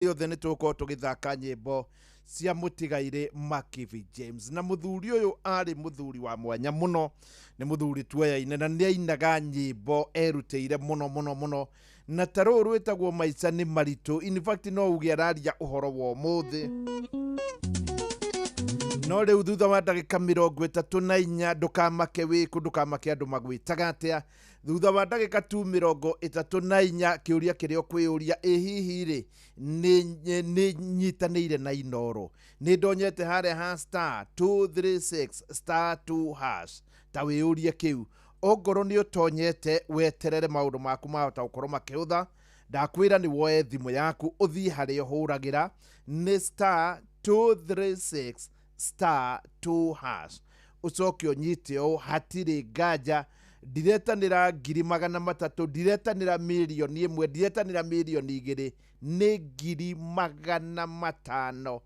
yothe nituko tugithaka nyimbo cia mutigaire Makivi James na muthuri uyu ari muthuri wa mwanya muno ni muthuri tweyaine na niainaga nyimbo erutĩire muno na taro rwetagwo maica ni maritu. In fact no uge araria uhoro wa muthi no riu thutha wa ndagika 34 ndukamake wiku ndukamake andu magwitaga atia thutha wa ndagika 34 kiuria kirio kwiuria hihi ri ni nyitanire na inoro ni ndonyete hare ha *236*2# ta wiuria kiu ogoro ni utonyete weterere maundu maku mahota gukorwo makiutha ndakwira ni woe thimu yaku uthii hario huragira ni *236*2# ucoke unyite o hatiri ngaja ndiretanira 300,000 ndiretanira milioni 1 ndiretanira milioni 2 ni 500,000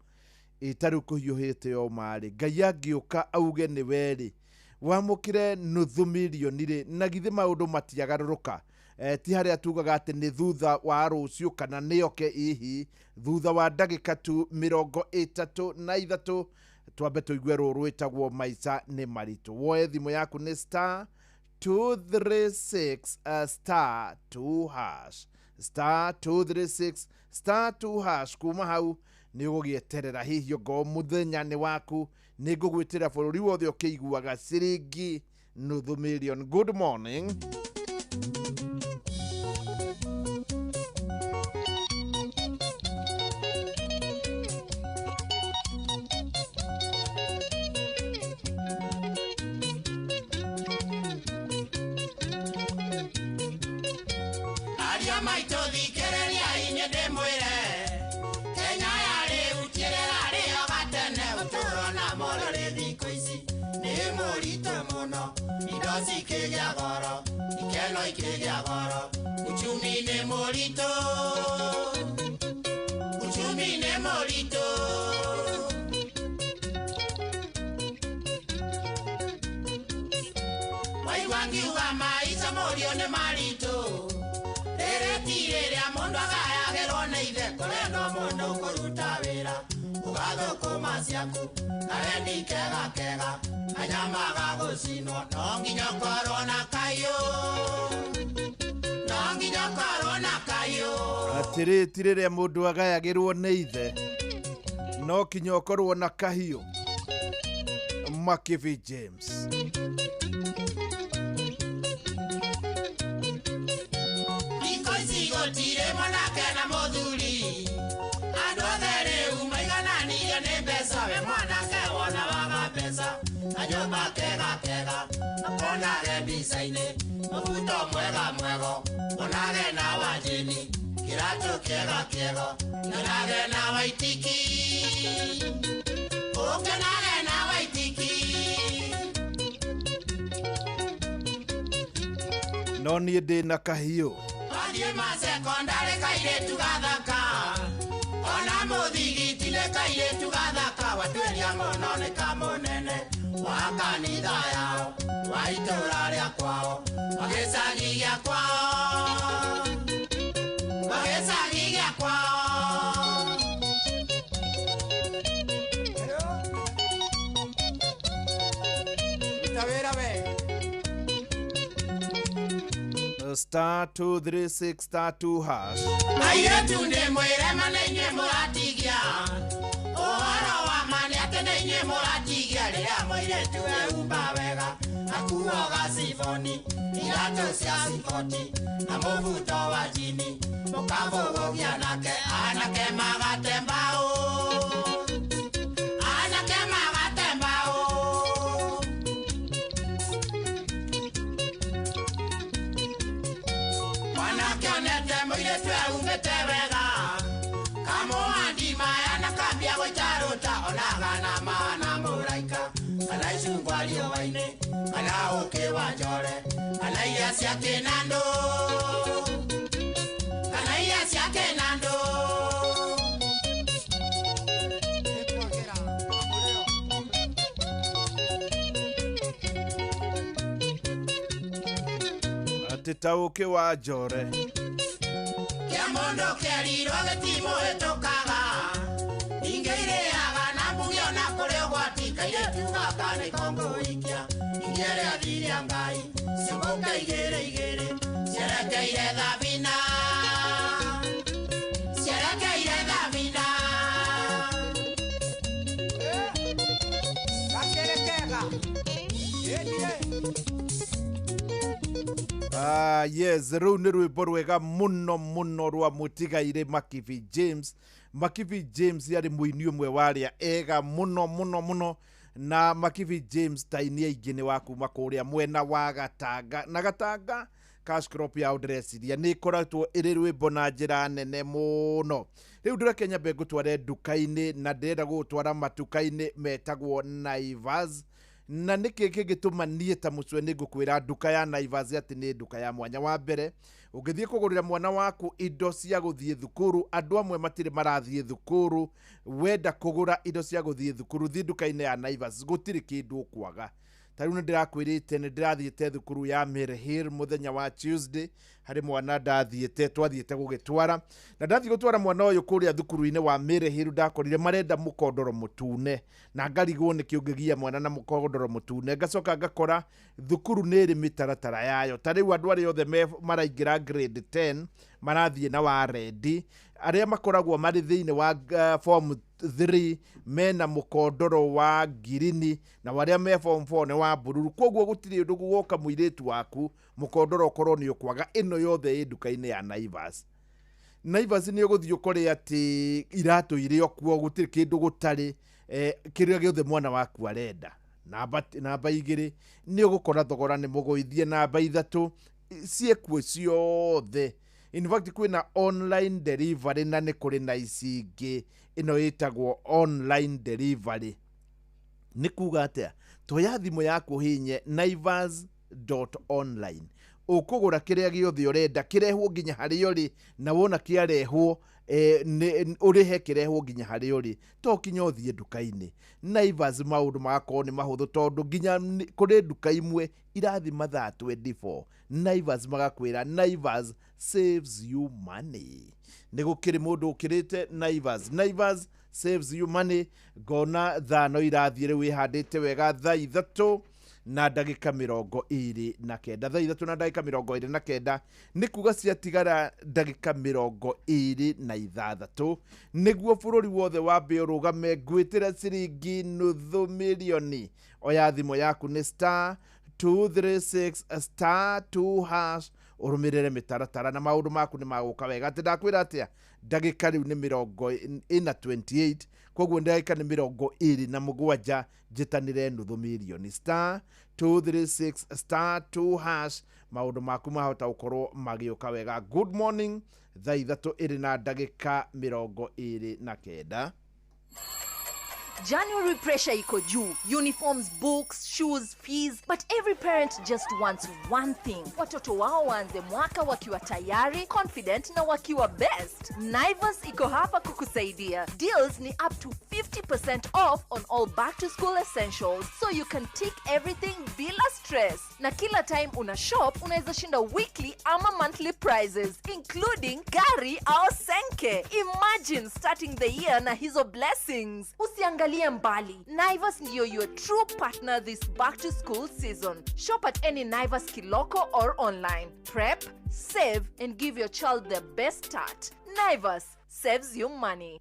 itaru kuhiuhite o mari ngai angiuka auge ni weri wamukire nuthu milioni ri na githe maundu matiagaruruka ti haria tugaga ati ni thutha wa rucio kana nioke ihi thutha wa ndagika tu 33 twambe tuigue ruru rwitagwo maica ni maritu. Woe thimu yaku ni *236*2# *236*2# kuma hau ni ugugieterera hihi ngo muthenya ni waku ni ngugwitira bururi wothe ukiguaga ciringi nuthu million. Good morning. Tirire mundu agayagirwo ni ithe no kinya ukorwo na kahiu. Makivi James Kirato kiego nage na waitiki oke nage na waitiki no ni ndi na kahiu adie ma sekondari kaire tugathaka ona muthigiti le kaire tugathaka watweria mono ni kamunene wa kanitha yao wa itura ria kwao wagecagia kwao *236*2# Airetu ni mwire manenye muratigia ohoro wa mani atenenye muratigia ria mwiretu eumba wega akuoga sifoni irato cia sifoti na mubuto wa jini mukavugugia nake anake magatembao atitauke wa jore Kiamo Kiondo kiarirwo gitimo hetokaga ingeireaga na mbugio na kũrĩ ũgwati kairĩtu gaka nĩ kongũikia ingere athiria ngai ciũgũka igĩrĩ cierekeire thabina yes, rũu nĩ rwĩmbo rwega mũno rwa mũtigaire Makibi James. Makibi James yarĩ mũini ũmwe warĩa ega mũno, na Makibi James taini aingĩ nĩ wa kuma kũrĩa mwena wa Gatanga, na Gatanga Cash Crop ya ndĩreciria nĩ ĩkoretwo ĩrĩ rwĩmbo na njĩra nene mũno. Rĩu ndĩreke nyambe ngũtware nduka-inĩ, na ndĩrenda gũtwara matuka-inĩ metagwo Naivas. Na nĩkĩ kĩngĩtũma niĩ ta mũcwe nĩ ngũkwĩra nduka ya Naivas atĩ nĩ nduka ya mwanya. Wa mbere, ũngĩthiĩ kũgũrĩra mwana waku indo cia gũthiĩ thukuru, andũ amwe matirĩ marathiĩ thukuru, wenda kũgũra indo cia gũthiĩ thukuru, thiĩ nduka-inĩ ya Naivas, gũtirĩ kĩndũ ũkwaga. Ta rĩu nĩ ndĩrakwĩrĩte nĩ ndĩrathiĩte thukuru ya Mary Hill mũthenya wa Tuesday, harĩ mwana twathiĩte gũgĩtwara, na ndathiĩ gũtwara mwana ũyũ kũrĩa thukuru-inĩ wa Mary Hill, ndakorire marenda mũkondoro mũtune, na ngarigwo nĩ kĩũngĩgia mwana na mũkondoro mũtune. Ngacoka ngakora thukuru nĩ ĩrĩ mĩtaratara yayo. Ta rĩu andũ arĩa othe maraingĩra grade 10 marathiĩ na wa red, arĩa makoragwo marĩ thĩinĩ wa form 3 mena mũkondoro wa girini, na warĩa me form 4 nĩ wa bururu. Koguo gũtirĩ ũndũ gũgoka mũirĩtu waku mũkondoro ũkorwo nĩ ũkwaga. Ĩno yothe ĩ nduka-inĩ ya Naivas. Naivas nĩ ũgũthiĩ ũkore atĩ iratũ irĩ okuo, gũtirĩ kĩndũ gũtarĩ, kĩrĩa gĩothe mwana waku arenda. Namba 2 nĩ ũgũkora thogora nĩ mũgũithie. Namba 3 ciekuo ciothe. In fact, kwĩna online delivery na nĩ kũrĩ na ici ingĩ. Ĩno ĩtagwo online delivery. Nĩ kuga atĩa? Toya thimũ yaku hinye naivas.online. Ũkũgũra kĩrĩa gĩothe ũrenda, kĩrehwo nginya harĩa ũrĩ, na wona kĩarehwo ũrĩhe kĩrehwo nginya harĩa ũrĩ. To kinya ũthiĩ nduka-inĩ. Naivas maũndũ magakorwo nĩ mahũthũ, tondũ nginya kũrĩ nduka imwe irathi mathaa 24. Naivas magakwĩra Naivas saves you money. Nĩ gũkĩrĩ mũndũ ũkĩrĩte Naivas. Naivas saves you money. Ngona thano irathiĩ rĩu ĩhandĩte wega thaa 3 na ndagĩka 29. Thaa 3 na ndagĩka 29 nĩ kuga ciatigara ndagĩka 26 nĩguo bũrũri wothe wambe ũrũgame. Ngwĩtĩra ciringi nuthu milioni. Oya thimũ yaku nĩ *236*2# ũrũmĩrĩre mĩtaratara na maũndũ maku nĩ magũka wega. Atĩ ndakwĩra atĩa, ndagĩka rĩu nĩ 28, koguo ndagĩka nĩ 27 njitanĩre nuthu milioni. *236*2#, maũndũ maku mahota gũkorwo magĩũka wega. Good morning. Thaa 3 ĩrĩ na ndagĩka 29. January pressure iko juu. Uniforms, books, shoes, fees. But every parent just wants one thing. Watoto wao waanze mwaka wakiwa tayari, confident na wakiwa best. Naivas iko hapa kukusaidia. Deals ni up to 50% off on all back to school essentials. So you can tick everything bila stress. Na kila time una shop, unaweza shinda weekly ama monthly prizes, including gari au senke. Imagine starting the year na hizo blessings. Usiangalie mbali. Naivas ndio your true partner this back to school season. Shop at any Naivas Kiloko or online. Prep, save and give your child the best start. Naivas saves you money.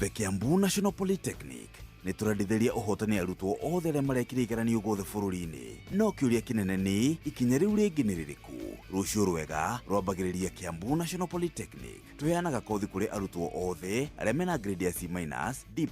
The Kiambu National Polytechnic nĩ tũrendithĩria ũhotani arutwo othe arĩa marekire igeranio guothe bũrũri-inĩ. No kĩũria kĩnene nĩ ikinya rĩu rĩngĩ nĩ rĩrĩkũ? Rũciũ rwega rwambagĩrĩria Kiambu National Polytechnic. Tũheanaga kothi kũrĩ arutwo othe arĩa mena grade ya C-, D+,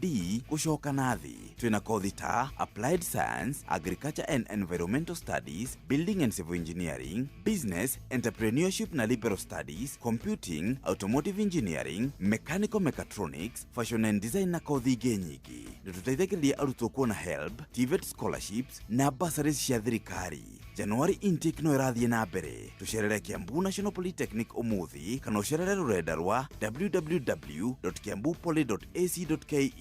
D gũcoka na thĩ. Twĩna kothi ta Applied Science, Agriculture and Environmental Studies, Building and Civil Engineering, Business, Entrepreneurship na Liberal Studies, Computing, Automotive Engineering, Mechanical Mechatronics, Fashion and Design na kothi ingĩ nyingĩ. Nĩtũteithagĩrĩria arutwo kuona HELB, TVET scholarships na bursaries cia thirikari. January intake no irathiĩ na mbere. Tũcerere Kiambu National Polytechnic ũmũthĩ kana ũcerere rũrenda rwa www.kiambupoly.ac.ke.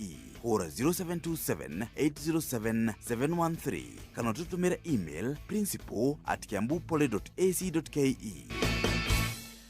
Hũra 0727-807-713 kana tũtũmĩre email principal@kiambupoly.ac.ke.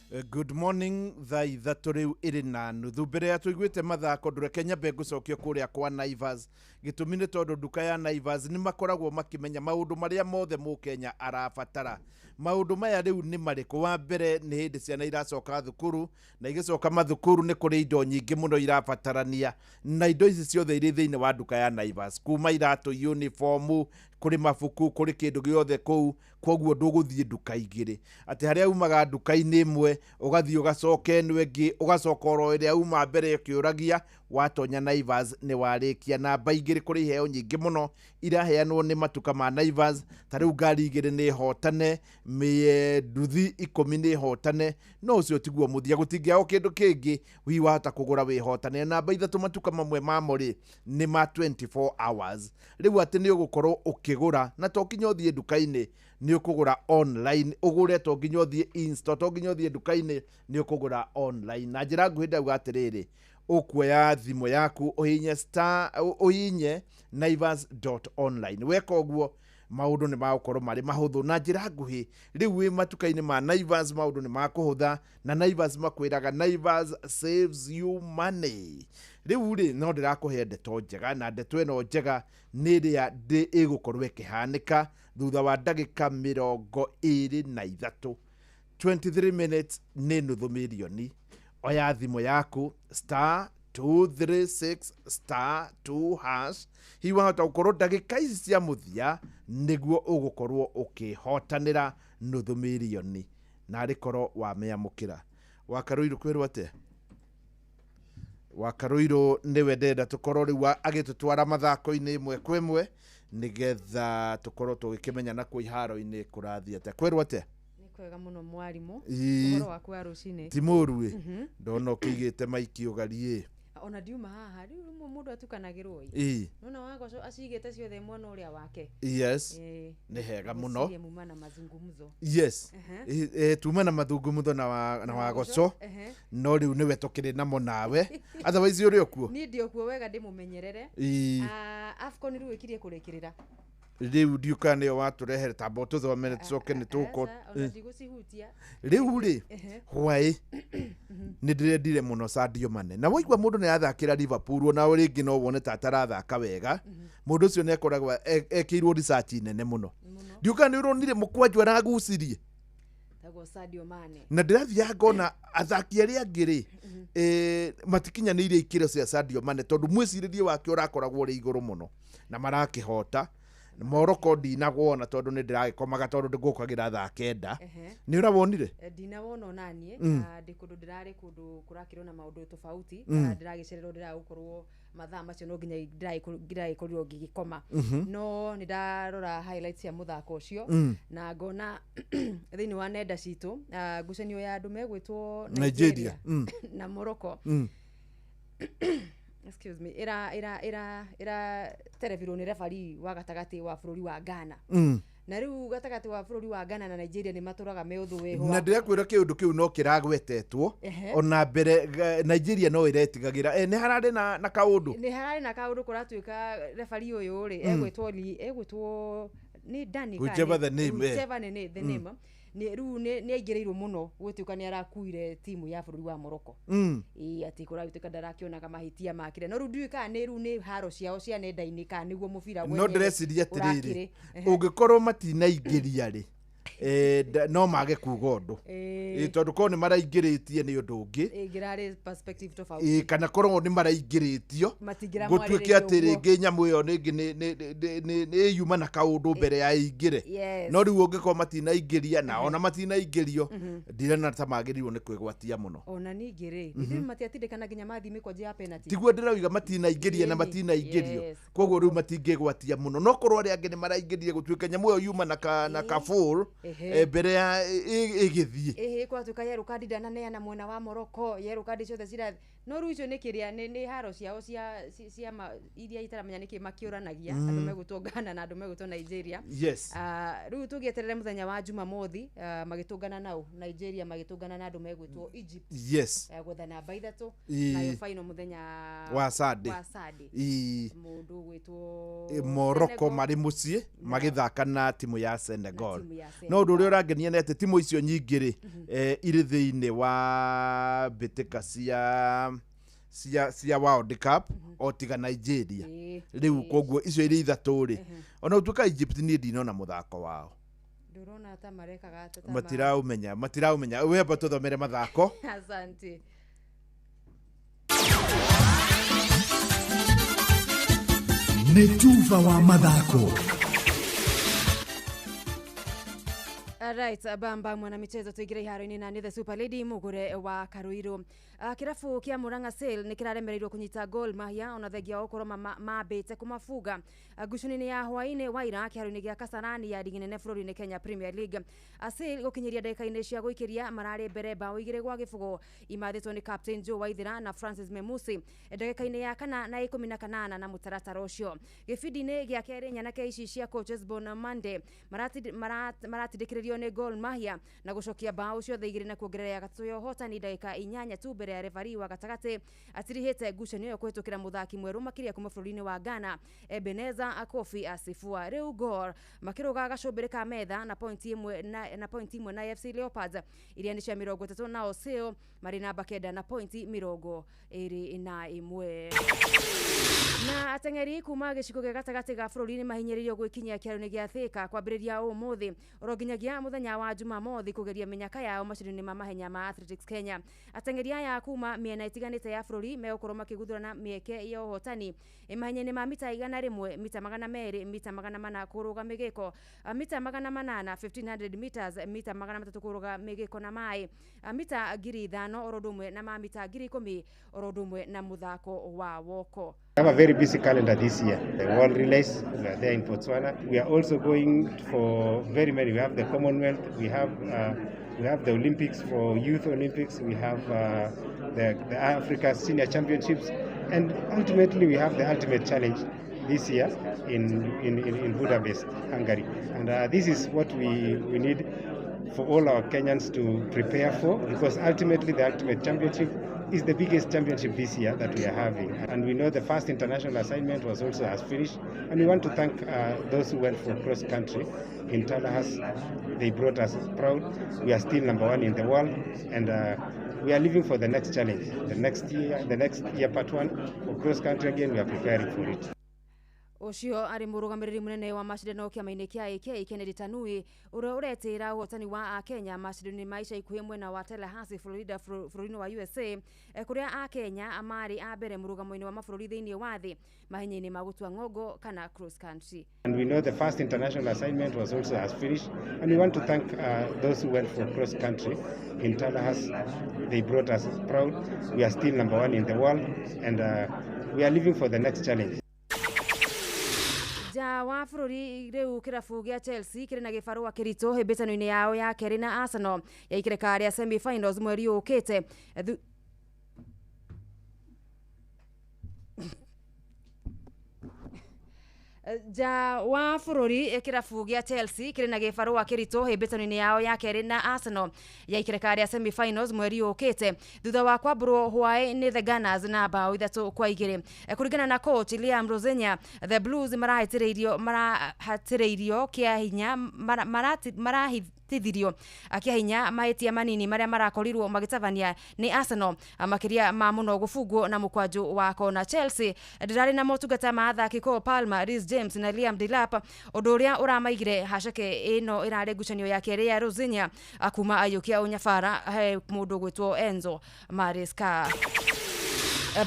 Good morning, thaa ithatũ rĩu ĩrĩ na nuthu. Mbere ya tũiguĩte mathako ndũreke nyambe ngũcokia kũrĩa kwa Naivas. Gĩtũmi nĩ tondũ nduka ya Naivas nĩ makoragwo makĩmenya maũndũ marĩa mothe Mũkenya arabatara. Maũndũ maya rĩu nĩ marĩkũ? Wa mbere nĩ hĩndĩ ciana iracoka thukuru, na igĩcoka mathukuru nĩ kũrĩ indo nyingĩ mũno irabatarania, na indo ici ciothe irĩ thĩinĩ wa nduka ya Naivas, kuma iratũ, uniform, kũrĩ mabuku, kũrĩ kĩndũ gĩothe kũu. Koguo ndũgũthiĩ nduka igĩrĩ, atĩ harĩa umaga nduka-inĩ ĩmwe ũgathiĩ ũgacoka ĩno ĩngĩ, ũgacoka oro ĩrĩa uma mbere ũkĩũragia. Watonya Naivas nĩ warĩkia. Namba igĩrĩ, kũrĩ iheo nyingĩ mũno iraheanwo nĩ matuka ma Naivas. Ta rĩu ngari igĩrĩ nĩ hotane, nduthi 10 nĩ hotane. No ũcio tiguo mũthia, gũtingĩaga kĩndũ kĩngĩ wi wahota kũgũra wĩ hotane. Namba ithatũ, matuka mamwe mamo rĩ nĩ ma 24 hours. Rĩu atĩ nĩ ũgũkorwo ũkĩgũra, na to nginya ũthiĩ nduka-inĩ, nĩ ũkũgũra online, ũgũre, to nginya ũthiĩ in-store, to nginya ũthiĩ nduka-inĩ, nĩ ũkũgũra online. Na njĩra nguhĩ ndauga atĩrĩrĩ, ũkuoya thimũ yaku ũhinye naivas.online. Weka ũguo, maũndũ nĩ magũkorwo marĩ mahũthũ. Na njĩra nguhĩ rĩu wĩ matuka-inĩ ma Naivas, maũndũ nĩ makũhũtha, na Naivas makwĩraga Naivas saves you money. Rĩu rĩ, no ndĩrakũhe ndeto njega, na ndeto ĩno njega nĩ ĩrĩa ĩgũkorwo ĩkĩhanĩka thutha wa ndagĩka 23. 23 minutes nĩ nuthu mirioni. Oya thimũ yaku *236*2#. Hihi wahota gũkorwo ndagĩka ici cia mũthia nĩguo ũgũkorwo ũkĩhotanĩra nuthu mirioni, na rĩkorwo wamĩamũkĩra. Wakarũirũ kwĩrwo atĩa? Wakarũirũ nĩwe ndenda tũkorwo rĩu agĩtũtwara mathako-inĩ ĩmwe kwa ĩmwe, nĩgetha tũkorwo tũgĩkĩmenya na kũ iharo-inĩ kũrathiĩ atĩa. Kwĩrwo atĩa? Kwega muno mwarimu, ũhoro waku wa rũcinĩ? Ti mũru ndona ũkĩigĩte maiki ũgariĩ. Ona ndiuma haha rĩu mũndũ atukanagĩrwo ĩ. Nona wagoco acigĩte ciothe mwena ũrĩa wake. Yes, nĩ hega mũno. Muma na mazungumzo. Yes, tuma na mazungumzo na wagoco, no rĩu nĩwe tũkĩrĩ namo nawe. Otherwise ũrĩ okuo? Niĩ ndĩ okuo wega ndĩmũmenyerere. AFCON rĩu ĩkirie kũrĩkĩrĩra. Rĩu ndiũka nĩyo watũrehere tambo tũthomere tũcoke nĩ tũko. Ona ndigũcihutia. Rĩu rĩ, hwaĩ nĩ ndĩrendire mũno Sadio Mane. Na waigua mũndũ nĩ athakĩra Liverpool, ona rĩngĩ no wone ta atarathaka wega, mũndũ ũcio nĩ akoragwo ekĩirwo research nene mũno. Ndiũka nĩ ũronire mũkwanjũ aragucirie tagwo Sadio Mane, na ndĩrathiaga ngona athaki arĩa angĩ rĩ matikinyanĩirie ikĩro cia Sadio Mane, tondũ mwĩcirĩrie wake ũrakoragwo ũrĩ igũrũ mũno, na marakĩhota. Morocco ndinagwona tondũ nĩ ndĩragĩkomaga tondũ ndĩgũkagĩra thaa 9. Nĩ ũrawonire? Ndinawona onanie, ndĩ kũndũ ndĩrarĩ kũndũ kũrakĩrwo na maũndũ tofauti, ndĩragĩcererwo ndĩragũkorwo mathaa macio no nginya ndĩragĩkorirwo ngĩgĩkoma. No nĩ ndarora highlights cia mũthako ũcio, na ngona thĩinĩ wa nenda citũ ngucanio ya andũ megwĩtwo Nigeria na Morocco. Excuse me, ira television ni referee wa gatagati wa bũrũri wa Ghana. Na rĩu gatagati wa bũrũri wa Ghana na Nigeria nĩ matũraga me ũthũ weho. Na ndĩrakwĩra kĩũndũ kĩu no kĩragwetetwo, ona mbere Nigeria no ĩretigagĩra. Nĩ hararĩ na kaũndũ. Nĩ hararĩ na kaũndũ kũratuĩka referee ũyũ rĩ egwĩtwo ni Dani Kane. Whichever the name. Whichever the name. Rĩu nĩ aingĩrĩirwo mũno gũtuĩka nĩ arakuire timu ya bũrũri wa Morocco. Atĩ kũratuĩka ndarakĩonaga mahĩtia makire. No rĩu ndiũĩ kana nĩ haro ciao cia nenda-inĩ kana nĩguo mũbira wenyewe. No ndĩreciria atĩrĩrĩ, ũngĩkorwo matinaingĩria rĩ, no mage kuga ũndũ, tondũ korwo nĩ maraingĩrĩtie nĩ ũndũ ũngĩ, kana korwo nĩ maraingĩrĩtio gũtuĩke atĩ rĩngĩ nyamũ ĩyo nĩ yuma na kaũndũ mbere ya ĩingĩre. No rĩu ũngĩkorwo matinaingĩria, na ona matinaingĩrio, ndirena ta magĩrĩirwo nĩ kwĩgwatia mũno. Ona ningĩ rĩ, ithuĩ matiatindĩkana nginya mathi mĩkwanjia ya penalty. Tiguo ndĩrauga matinaingĩria na matinaingĩrio, koguo rĩu matingĩgwatia mũno. No korwo arĩa angĩ nĩ maraingĩrire gũtuĩka nyamũ ĩyo yuma na ka full mbere ya ĩgĩthiĩ. Kwatuĩka yellow card ndananeana mwena wa Morocco, yellow card ciothe cira. No rĩu icio nĩ kĩrĩa nĩ haro ciao cia iria itaramenya nĩkĩ makĩũranagia, andũ megũtwo Ghana na andũ megũtwo Nigeria. Yes. Rĩu tũgĩeterere mũthenya wa Jumamothi magĩtũngana nao, Nigeria magĩtũngana na andũ megũtwo Egypt. Yes. Gwetha namba ithatũ na yo final mũthenya wa Sunday. Mũndũ gwĩtwo Morocco marĩ mũciĩ magĩthaka na timu ya Senegal. no ndu uri urangenia nete timu icio nyingĩ iri thĩinĩ wa mbĩtĩka cia World Cup o tiga Nigeria rĩu koguo icio iri ithatũ ri ona utuka Egypt ni ndinona muthako wao ndurona ta marekaga ata matiraumenya weba tuthomere mathako asante Netuva wa mathako. Alright, bamba mwana michezo tuigire iharo-ini na ni the Super Lady mugure wa Karuiro. Kirafu kia Murang'a Seal ni kiraremereirwo kunyita Gor Mahia ona thengia okoro mambite kumafuga ngucuni-ini ya hwaini wa ira kiharo-ini gia Kasarani ya ligi nene bũrũri-inĩ Kenya Premier League. Seal gukinyiria ndagĩka-inĩ cia gũikiria mararĩ mbere bao igĩrĩ gwa gĩbũgũ imathĩtwo ni captain Joe Waithira na Francis Memusi ndagĩka-inĩ ya kana na 18 na mũtaratara ũcio. Gĩbindi-inĩ gĩa kerĩ nyanake ici cia coaches Bona Monday maratindĩkĩrĩrio ni Gor Mahia na gucokia bao ciothe igĩrĩ na kuongerera gatatũ ya ũhotani ndagĩka 8 tu mbere ya referee wa gatagatĩ atirihĩte ngucanio ĩyo kũhĩtũkĩra mũthaki mwerũ makĩria kuma bũrũri-inĩ wa Ghana Ebeneza Kofi Asifua. Rĩu Gor makĩrũga gacumbĩrĩ ka metha na pointi imwe na FC Leopards iria nĩ cia 30 nao Seal marĩ namba 9 na pointi 21. Na ateng'eri kuma gĩcigo gĩa gatagatĩ ga bũrũri-inĩ mahinyĩrĩirio gwĩkinyia kĩharo-inĩ gĩa Thika kwambĩrĩria ũmũthĩ oroginyagia mũthenya wa Jumamothi kũgeria mĩnyaka yao macindano-inĩ ma mahenya ma Athletics Kenya. Ateng'eri aya kuma mĩena ĩtiganĩte ya bũrũri megũkorwo makĩguthũrana mĩeke ya ũhotani mahenya-inĩ ma mita 100, mita 200, mita 400 kũrũga mĩgĩko, mita 800 1500 meters, mita 300 kũrũga mĩgĩko na maĩ, mita 5000 oro ũndũ na ma mita 10,000 oro ũndũ na mũthako wa woko. We have a very busy calendar this year. The World Relays, we are there in Botswana. We are also going for very many. We have the Commonwealth. We have the Olympics for Youth Olympics. We have the Africa Senior Championships, and ultimately we have the Ultimate Challenge this year in Budapest, Hungary. And this is what we need for all our Kenyans to prepare for, because ultimately the Ultimate Championship is the biggest championship this year that we are having. And we know the first international assignment has finished. And we want to thank those who went for cross country in Tallahassee. They brought us proud. We are still number 1 in the world. And we are living for the next challenge. The next year part 1 for cross country again, we are preparing for it. Ucio ari murugamiriri munene wa macindano kĩama-inĩ kĩa AK Kennedy Tanui ũrĩa ũretĩra ũhotani wa Kenya macindano-inĩ ma ica ikuhĩ mwena wa Tallahassee bũrũri-inĩ wa USA kũrĩa Kenya amari a mbere mũrugamo-inĩ wa mabũrũri thĩinĩ wa thĩ mahenya-inĩ ma gũtua ng'ongo kana cross country. And we know the first international assignment has finished, and we want to thank those who went for cross country in Tallahassee. They brought us proud. We are still number 1 in the world, and we are living for the next challenge. Ja wa bũrũri rĩu kĩrabu gĩa Chelsea kĩrĩ na gĩbarũa kĩritũ hĩmbĩtano-inĩ yao ya kerĩ na Arsenal ya ikĩrĩka rĩa semi-finals mweri ũkĩte. Ja wa bũrũri kĩrabu gĩa Chelsea kĩrĩ na gĩbarũa kĩritũ hĩmbĩtano-inĩ yao ya kerĩ na Arsenal ya ikĩrĩka rĩa semi-finals mweri ũkĩte thutha wa kwambũrwo hwaĩ nĩ the Gunners na bao 3-2. Kũringana na coach Liam Rosenya, the Blues marahatĩrĩirio kĩa hinya marahitithirio kĩa hinya mahĩtia manini marĩa marakorirwo magĩtabania nĩ Arsenal makĩria ma mũno gũbungwo na mũkwanjũ wa kona. Chelsea ndĩrarĩ na motungata ma athaki Cole Palmer, Reece James na Liam Delap, ũndũ ũrĩa ũramaigire haceke ĩno ĩrarĩ ngucanio ya kerĩ ya Rosenya kuma ayũkia ũnyabara he mũndũ gwĩtwo Enzo Maresca.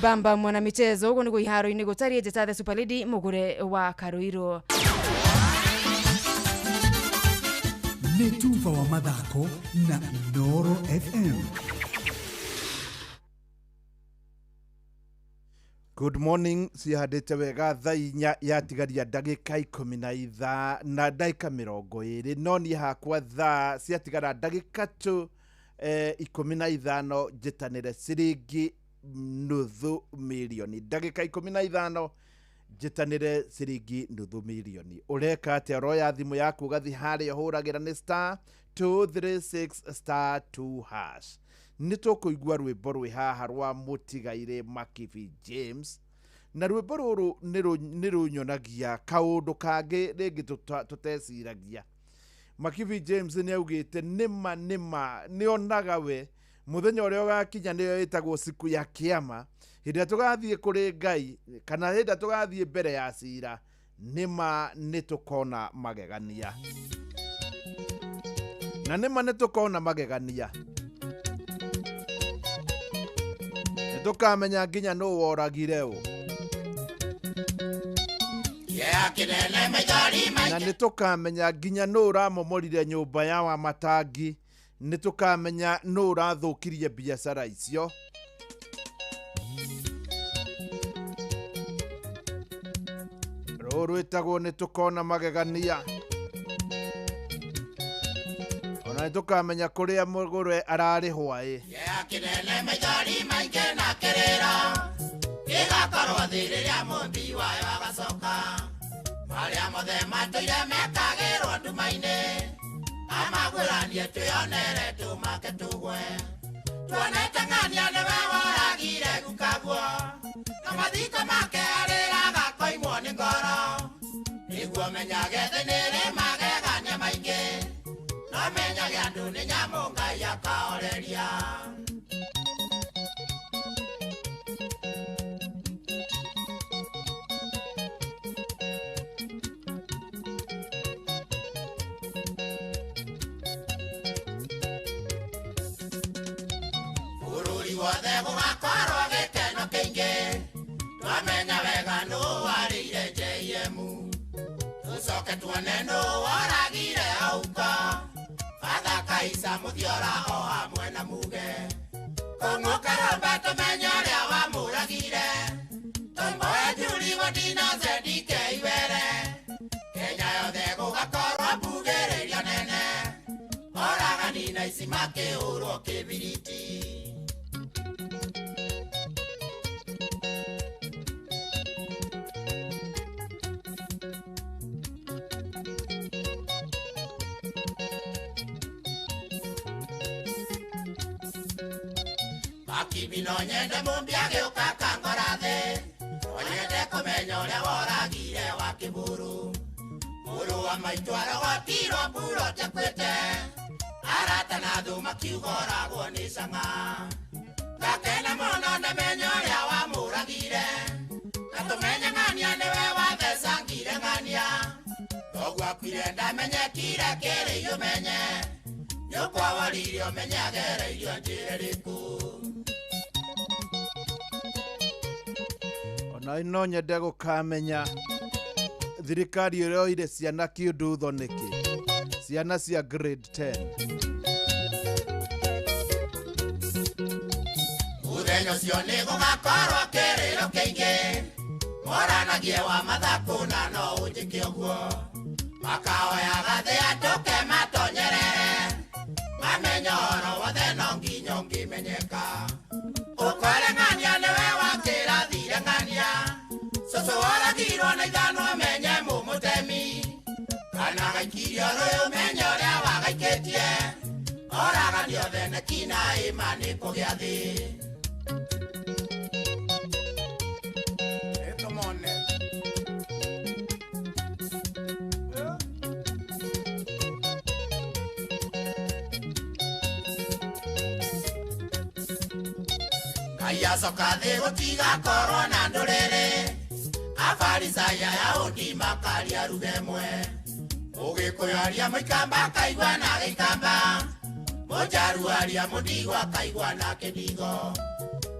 Bamba mwana michezo ũguo nĩguo iharo-inĩ gũtariĩ njĩta the Super Lady mugure wa Karuiro. Netuva wa mathako na Inooro FM. Good morning, cihandĩte wega thaa 4 yatigaria ndagĩka 15 na ndagĩka 20 no niĩ hakwa thaa ciatigara ndagĩka 15 njitanĩre ciringi $500,000 ndagĩka 15 njitanĩre ciringi $500,000. Ũreka atĩa roya thimũ yaku gathi harĩa hũragĩra nĩ *236*2#. Nĩtũkũigua rwĩmbo rwĩ haha rwa mũtigaire Makibi James, na rwĩmbo rũrũ nĩ rũnyonagia kaũndũ kangĩ rĩngĩ tũteciragia. Makibi James nĩ augĩte nĩma nĩonaga we mũthenya ũrĩa ũgakinya nĩyo ĩtagwo siku ya kĩama hĩndĩ tũgathiĩ kũrĩ Ngai kana hĩndĩ tũgathiĩ mbere ya cira nĩma nĩtũkona magegania na nĩma nĩtũkona magegania nĩtũkamenya nginya nũ woragire ũ na nĩtũkamenya nginya nũ ũramomorire nyũmba ya Wamatangi nĩtũkamenya nũ ũrathũkirie biacara icio rũrũ ĩtagwo nĩtũkona magegania ona nĩtũkamenya kũrĩa mũgũrwe ararĩ hwaĩ gĩgakorwo thĩ rĩrĩa mũmbi wayo agacoka marĩa mothe matũire mekagĩrwo nduma-inĩ amagwĩranie twĩonere tũmake tũgwe tuonete ng'ania nĩwe woragire gukaguo na mathiko make arĩraga koimwo nĩ ngoro nĩguo menyage thĩ nĩrĩ magegania maingĩ no menyage andũ nĩ nyamũ Ngai akaoreria wothe gũgakorwo gĩkeno kĩingĩ twamenya wega nũ warĩire JM tũcoke tuone nũ woragire auka Father Kaisa Mũthiora o hamwe na Muge kũng'ũkĩrũmbe tũmenye ũrĩa wamũragire tũmboe Julie Wadina ZDK Were Kenya yothe gũgakorwo mbugĩrĩrio nene oragani na ici makĩhũrwo kĩbiriti Akibino nyende mũmbi agĩũka kangorathe onyende kũmenya ũrĩa woragire wa Kĩburu mũrũ wa maitũ arogotirwo mburo tekwĩte arata na thũ makiuga oragwo nĩ cang'a gakena mũno ndamenye ũrĩa wamũragire na tũmenye ng'ania nĩwe wathecangire ng'ania thoguo akwire ndamenyekire kĩrĩ ũmenye nĩũkwawarire ũmenye agereirio njĩra ĩrĩkũ no nyende gũkamenya thirikari ĩroire ciana kĩũndũ nĩkĩ ciana cia grade 10 mũthenya ũcio nĩ gũgakorwo kĩrĩro kĩingĩ moranagie wa mathako na no ũnjĩke ũguo makaoyaga thĩ andũke matonyerere mamenye ũhoro wothe no nginya ũngĩmenyeka ũkore ng'ania nĩwe wakĩrathire ng'ania cũcũ woragirwo na ithano menye mũmũtemi kana gaikirio rũĩ menye ũrĩa wagaikĩtie oragani othe nekina ĩma nĩ kũgĩa thĩ Ayasoka thĩ gũtigakorwo na ndũrĩrĩ afarisaya Ayahudi makaria ruga ĩmwe Mũgĩkũyũ aria mũikamba akaigua na gĩikamba Mũjaruo aria mũndigo akaigua na kĩndigo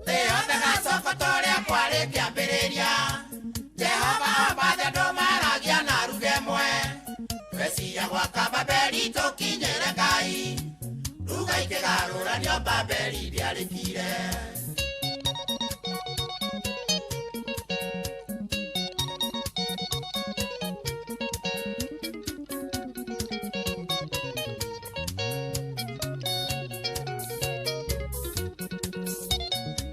thĩ yothe gacokoto ũrĩa kwarĩ kĩambĩrĩria Jehova ombathe andũ maragia na ruga ĩmwe tweciria gwaka Babeli tũkinyĩre Ngai ruga ikĩgarũranio Babeli ndĩarĩkire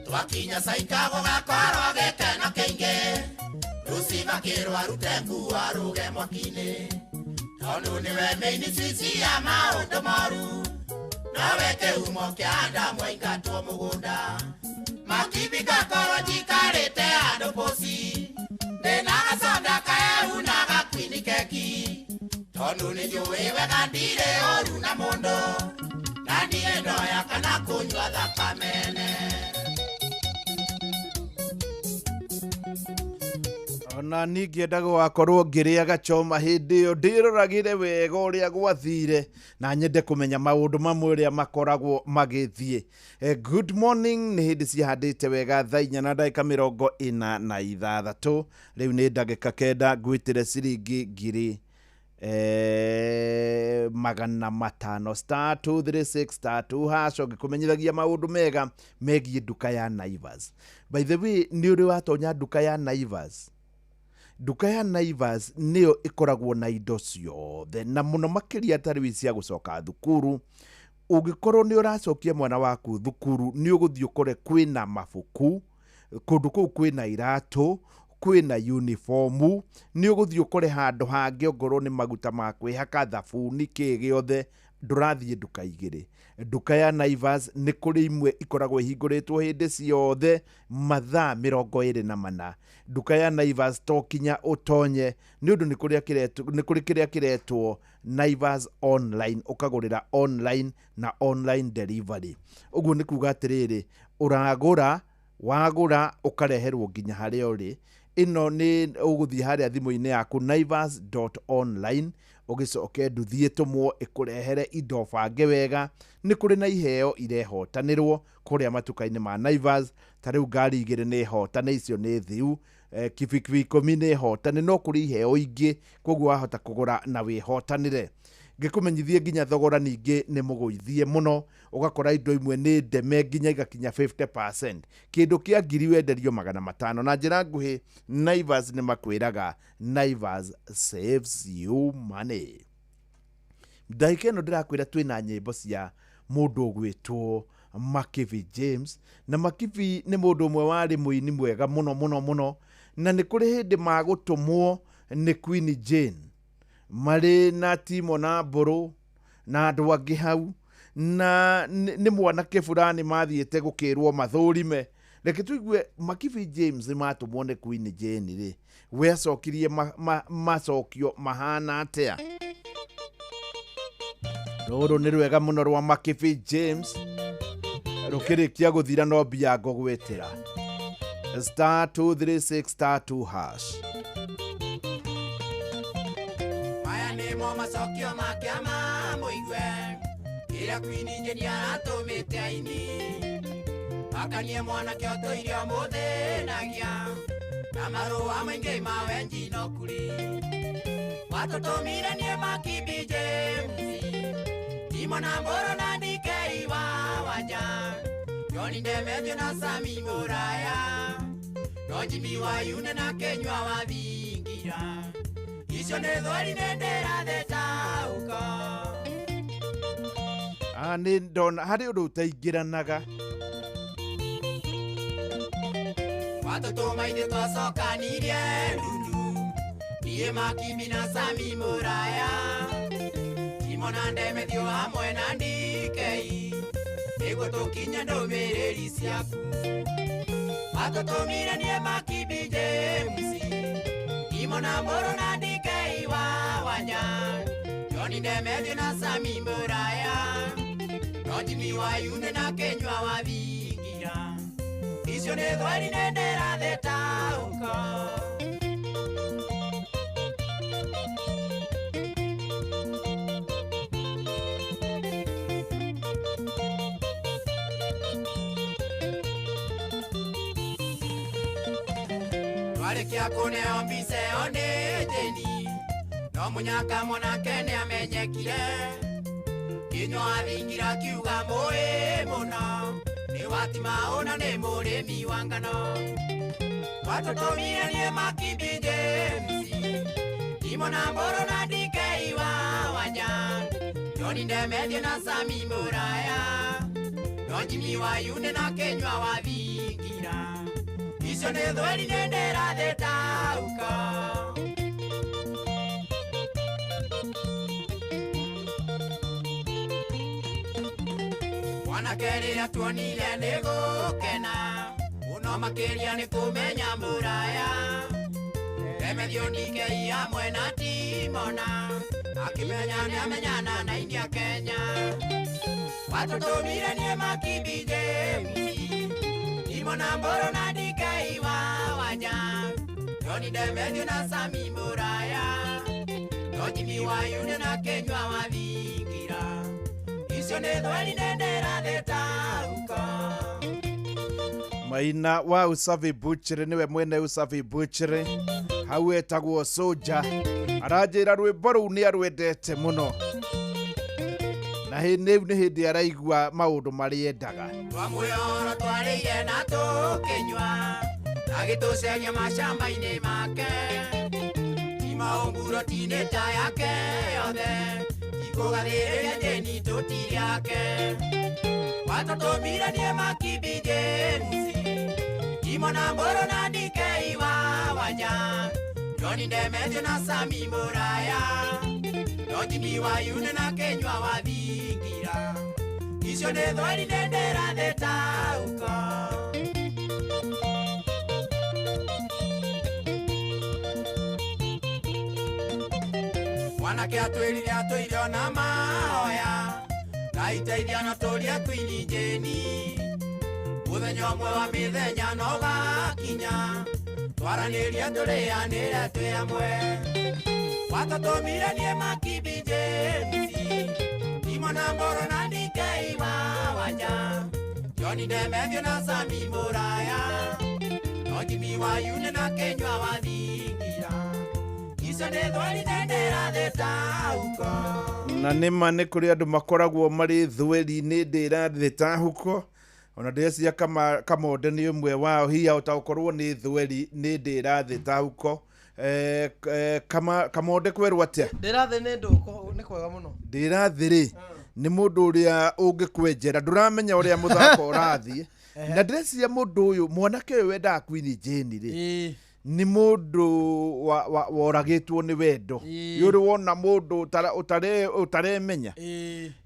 Twakinya Saikago gakorwo gĩkeno kĩingĩ Lucifer kĩrwo arute nguo arũge mwaki-inĩ tondũ nĩwe main switch ya maũndũ moru nowe kĩhumo kĩa Adamu aingatwo mũgũnda Makibi gakorwo njikarĩte handũ poci ndĩna gaconda kaehu na gakwini keki tondũ nĩ njũĩ wega ndire oru na mundu na ndire ndoya kana kunywa thakamene. Ona ningĩenda gũgakorwo ngĩrĩaga choma hĩndĩ ĩyo ndĩroragĩre wega ũrĩa gwathire na nyende kũmenya maũndũ mamwe ũrĩa makoragwo magĩthiĩ. Good morning, nĩ hĩndĩ cihandĩte wega thaa 4:46. Rĩu nĩ ndagĩka 9 ngwĩtĩre ciringi ngiri 500 *236*2# ngĩkũmenyithagia maũndũ mega megiĩ nduka ya Naivas. By the way, nĩ ũrĩ watonya nduka ya Naivas? Nduka ya Naivas nĩyo ĩkoragwo na indo ciothe na mũno makĩria tarĩ cia gũcoka thukuru. Ũngĩkorwo nĩ ũracokia mwana waku thukuru nĩ ũgũthiĩ ũkore kwĩna mabuku, kũndũ kũu kwĩna iratũ, kwĩna uniformu, nĩ ũgũthiĩ ũkore handũ hangĩ ongorwo nĩ maguta ma kwĩhaka, thabuni, kĩ gĩothe. Ndũrathiĩ nduka igĩrĩ. Nduka ya Naivas nĩ kũrĩ imwe ikoragwo ihingũrĩtwo hĩndĩ ciothe mathaa 24. Nduka ya Naivas to kinya ũtonye nĩ ũndũ nĩ kũrĩ kĩrĩa kĩretwo Naivas online, ũkagũrĩra online na online delivery. Ũguo nĩ kuuga atĩrĩrĩ, ũragũra, wagũra ũkareherwo nginya harĩa ũrĩ. Ĩno nĩ ũgũthiĩ harĩa thimũ-inĩ yaku naivas.online, ũgĩcoke nduthi ĩtũmwo ĩkũrehere indo bange wega. Nĩ kũrĩ na iheo irehotanĩrwo kũrĩa matuka-inĩ ma Naivas. Ta rĩu ngari 2 nĩ hotane, icio nĩ thiu. Kibikibi 10 nĩ hotane, no kũrĩ iheo ingĩ, koguo wahota kũgũra na wĩhotanĩre. Ngĩkũmenyithie nginya thogora ningĩ nĩ mũgũithie mũno, ũgakora indo imwe nĩ ndeme nginya igakinya 50%. Kĩndũ kĩa ngiri wenderio 500. Na njĩra nguhĩ, Naivas nĩ makwĩraga Naivas saves you money. Ndagĩka ĩno ndĩrakwĩra twĩna nyĩmbo cia mũndũ ũgwĩtwo Makibi James, na Makibi nĩ mũndũ ũmwe warĩ mũini mwega mũno mũno mũno, na nĩ kũrĩ hĩndĩ magũtũmwo nĩ Queen Jane marĩ na Timo na Mbũrũ na andũ angĩ hau, na nĩ mwanake fulani mathiĩte gũkĩrwo mathũrime. Reke tũigue Makibi James matũmwo nĩ Queen Jane rĩ, we acokirie macokio mahana atĩa? Rũrũ nĩ rwega mũno rwa Makibi James, rũkĩrĩkia gũthira no mbia ngũgwĩtĩra *236*2#. Maya nĩmo macokio makĩa ma mũigwe ĩrĩa Queen Jane aratũmĩte aini akanie mwanake ũtũire ũmũthĩnagia na marũa maingĩ ma wenji no kuri watũtũmire niĩ Makibi James, Timo na Mbũrũ na DK wa wanja, John Ndemethio na Sami Mũraya, no Jimmy wa Yune na Kenywa wa Thingira. Icio nĩ thweri nĩ ndĩrathĩtaũka. Nĩ ndona harĩ ũndũ ũtaingĩranaga. Watũtũma ithuĩ twacokanirie ndundu, niĩ Makibi na Sami Mũraya, Timo na Ndemethio hamwe na DK, nĩguo tũkinye ndũmĩrĩri ciaku. Watũtũmire niĩ Makibi James, Timo na Mbũrũ na DK wa wanja, John Ndemethio na Sami Mũraya, no Jimmy wa Yune na Kenywa wa Thingira. Icio nĩ thweri nĩ ndĩrathĩtaũka. Twarĩkia kũneo mbica ĩyo nĩ Jane, no mũnyaka mwanake nĩ amenyekire. Kinywa wa Thingira kiuga mũĩ mũno, nĩ watima ũna nĩ mũrĩmi wa ngano. Watũtũmire niĩ Makibi James, Timo na Mbũrũ na DK wa wanja, John Ndemethio na Sami Mũraya, no Jimmy wa Yune na Kenywa wa Thingira. Icio nĩ thweri nĩ ndĩrathĩtaũka. Mwanake rĩrĩa tuonire nĩ gũkena, mũno makĩria nĩ kũmenya Mũraya. Demetrio DK amwe na Timona akimenya ni amenyana na India Kenya watoto mirenie makibinge Timona Mboro na DK waja Johnny Demetrio na Sami Muraya Jimmy Wayune na Kenywa wathingira icio nĩ thweri nendera thĩtauko Maina wa Usafi Butchery niwe mwene Usafi Butchery hau etagwo Soja aranjĩra rwĩmbo rũu nĩ arwendete mũno na nĩ hĩndĩ araigua maũndũ marĩa endaga twamwĩhoro twarĩire na tũkĩnyua agĩtũceria macamba-inĩ make maunguro tineta yake yothe ikogathĩrĩria njeni tũti yake watoto miranie makibi James Timona Mboro na DK waja Johnny Demetrio na Sami Muraya Jimmy Wayune na Kenywa wathingira icio nĩ thweri nendera thĩtauko Wanake atwĩrire atũire ona mahoya ngaiteithia na tũria twini njeni mũthenya ũmwe wa mĩthenya no gakinya twaranĩrie tũrĩanĩre twĩ hamwe watoto mirenie makibi James Timona Mboro na DK waja Johnny Demetrio na Sami Muraya Jimmy Wayune na Kenywa wathingira na nĩma nĩ kũrĩ andũ makoragwo marĩ thweri-inĩ ndĩra thĩtahuko ona ndĩreciria Kamonde nĩ ũmwe wao hihi ahota gũkorwo nĩ thweri nĩ ndĩra thĩtahuko Kamonde kwerwo atĩa ndĩrathĩ nĩ ndũko nĩ kwega mũno ndĩrathĩ-rĩ nĩ mũndũ ũrĩa ũngĩkwenjera ndũramenya ũrĩa mũthako ũrathiĩ na ndĩreciria mũndũ ũyũ mwanake ũyũ wendaga Queen Jane-rĩ ni mũndũ woragĩtwo nĩ wendo yũrĩ wona mũndũ ũtaremenya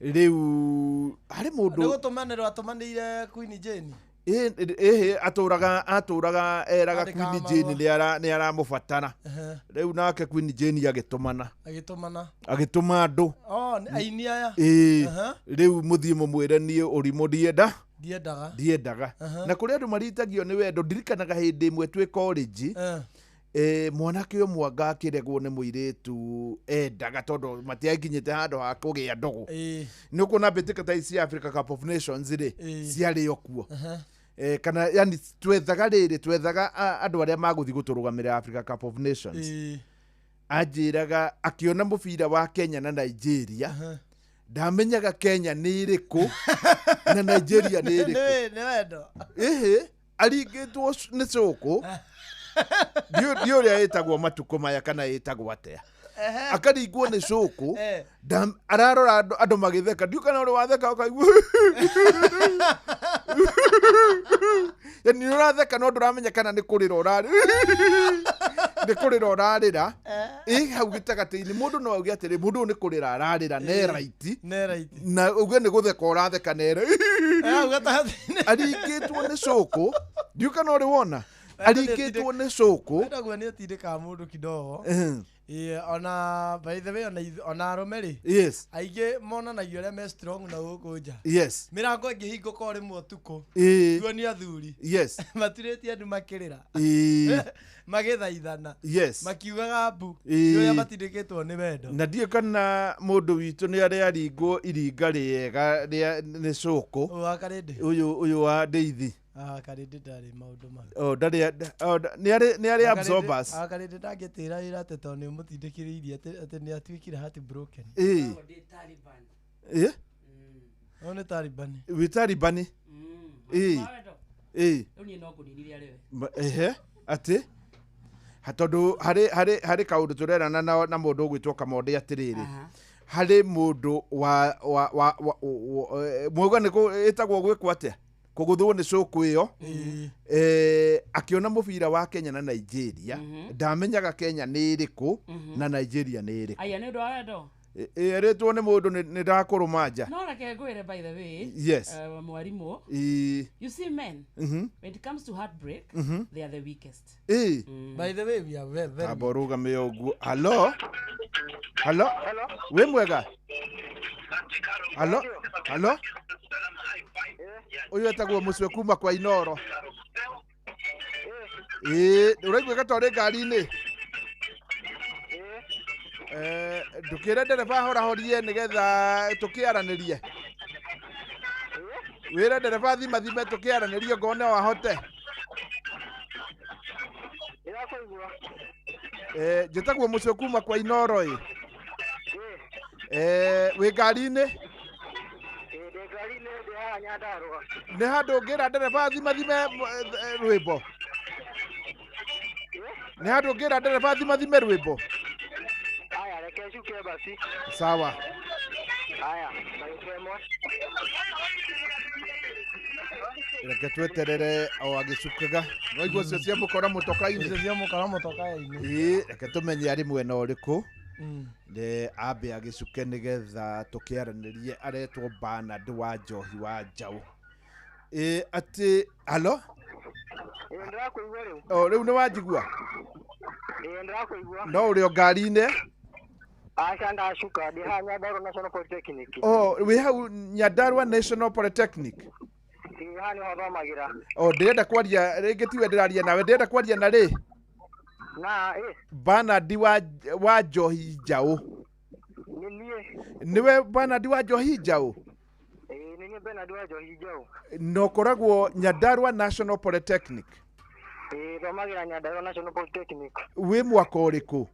rĩu harĩ mũndũ nĩ gũtũmanĩrwo atũmanĩire Queen Jane atũraga eraga Queen Jane nĩ aramũbatara rĩu nake Queen Jane agĩtũmana agĩtũma andũ aini aya rĩu mũthiĩ mũmwĩre niĩ ũrimũ ndiendaga na kũrĩ andũ maritagio nĩ wendo ndirikanaga hĩndĩ ĩmwe twĩ college mwanake ũmwe akĩregwo nĩ mũirĩtu endaga tondũ matiakinyĩte handũ ha kũgĩa ndogo nĩ kuona mbĩtĩka ta ici Africa Cup of Nations rĩ ciarĩ o kuo kana yani twethaga andũ arĩa magũthiĩ gũtũrũgamĩrĩra Africa Cup of Nations anjĩraga akĩona mũbira wa Kenya na Nigeria ndamenyaga Kenya nĩ ĩrĩkũ na Nigeria nĩ ĩrĩkũ nĩ wendo aringĩtwo nĩ cũkũ ndiũ ũrĩa ĩtagwo matukũ maya kana ĩtagwo atĩa akaringwo nĩ cũkũ ararora andũ magĩtheka ndiũ kana ũrĩ watheka ũkaigua yani ũratheka no ndũramenya kana nĩ kũrĩra ũrarĩra hau gĩtagatĩ-inĩ mũndũ no auge atĩrĩ mũndũ ũyũ nĩ kũrĩra ararĩra nĩ right na uge nĩ gũtheka ũratheka nera aringĩtwo nĩ cũkũ ndiũ kana ũrĩ wona aringĩtwo nĩ cũkũ ndaguo nĩ ũtindĩkaga mũndũ kidogo ona by the way ona arũme rĩ aingĩ monanagia ũrĩa me strong na gũkũ nja mĩrango ĩngĩhingũka o rĩmwe ũtukũ tuo nĩ athuri maturĩtie andũ makĩrĩra magĩthaithana makiugaga mbu ũrĩa matindĩkĩtwo nĩ wendo na ndiũ kana mũndũ witũ nĩ arĩa aringwo iringa rĩega nĩ cũkũ ũyũ wa Ndeithi karĩndĩ ndarĩ maũndũ ma nĩ arĩ absorbers karĩndĩ ndangĩtĩra wĩra atĩ tondũ nĩ mũtindĩkĩrĩirie atĩ nĩ atuĩkire heart broken o nĩ Taliban wĩ Taliban atĩ tondũ harĩ kaũndũ tũrerana na mũndũ ũgwĩtwo Kamonde atĩrĩrĩ harĩ mũndũ mwauga nĩ ĩtagwo gwĩkwo atĩa kũgũthwo nĩ cũkũ ĩyo akĩona mũbira wa Kenya na Nigeria ndamenyaga Kenya nĩ ĩrĩkũ na Nigeria nĩ ĩrĩkũ Eretwo nĩ mũndũ nĩ ndakũrũmanja. No reke ngwĩre by the way. Yes. Mwarimũ. You see men. When it comes to heartbreak, they are the weakest. By the way, we are very. Aboruga meogu. Hello? Hello? We mwega? Hello? Uyu etagwo Mucwe kuma kwa Inoro. Uraigua gatore ngari-inĩ? Ndukĩre ndereba horahorie nĩgetha tũkĩaranĩrie. Wĩre ndereba thime tũkĩaranĩrie ngone wahote. Njĩtagwo Mucwe kuma kwa Inoro ĩ. Wĩ ngari-inĩ? Nĩ handũ ngĩra ndereba thime rwĩmbo. Nĩ handũ ngĩra ndereba thime rwĩmbo. Aya, reke shuke basi. Sawa. Aya, naifemo. Reke tweterere o agĩcukaga. No igua cio cia mũkora mũtoka-inĩ. Cio cia mũkora mũtoka-inĩ. Reke tũmenye arĩ mwena ũrĩkũ. Ambe agĩcuke nĩgetha tũkĩaranĩrie. Aretwo Bernard wa Njohi wa Njaũ. Atĩ, halo? Ndĩrakũigua rĩu. Rĩu nĩ wanjigua? Ndĩrakũigua. No ũrĩ o ngari-inĩ? Aca ndacuka ndĩ haha Nyandarua National Polytechnic. Wĩ hau Nyandarua National Polytechnic? Haha nĩho thomagĩra. Ndĩrenda kwaria rĩngĩ tiwe ndĩraria nawe, ndĩrenda kwaria na rĩ? Na Bernard wa Njohi Njaũ. Nĩ niĩ. Nĩwe Bernard wa Njohi Njaũ? Nĩ niĩ Bernard wa Njohi Njaũ. Na ũkoragwo Nyandarua National Polytechnic? Thomagĩra Nyandarua National Polytechnic. Wĩ mwaka ũrĩkũ?